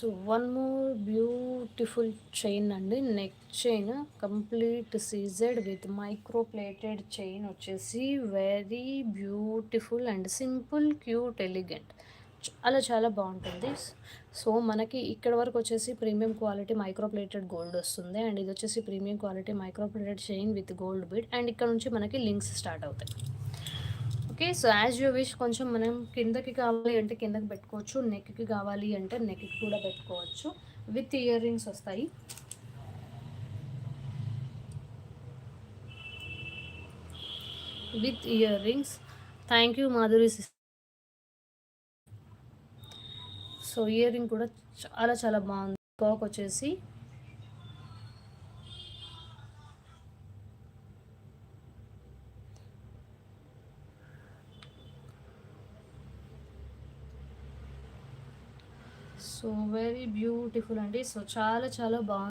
So one more beautiful chain అండి. Neck chain complete CZ with micro plated chain వచ్చేసి very beautiful and simple, cute, elegant. చాలా చాలా బాగుంటుంది. So మనకి ఇక్కడ వరకు వచ్చేసి premium quality micro plated gold వస్తుంది. అండ్ ఇది వచ్చేసి premium quality micro plated chain with gold bead. And ఇక్కడ నుంచి మనకి లింక్స్ స్టార్ట్ అవుతాయి. Okay. So as you wish, కొంచెం మనం కిందకి కావాలి అంటే కిందకి పెట్టుకోవచ్చు, నెక్కి కావాలి అంటే నెక్కి కూడా పెట్టుకోవచ్చు. విత్ ఇయర్ రింగ్స్ వస్తాయి. With ear rings. Thank you Madhuri. So ear ring కూడా చాలా చాలా బాగుంది. కాక్ వచ్చేసి సో వెరీ బ్యూటిఫుల్ అండి. సో చాలా చాలా బాగుంది.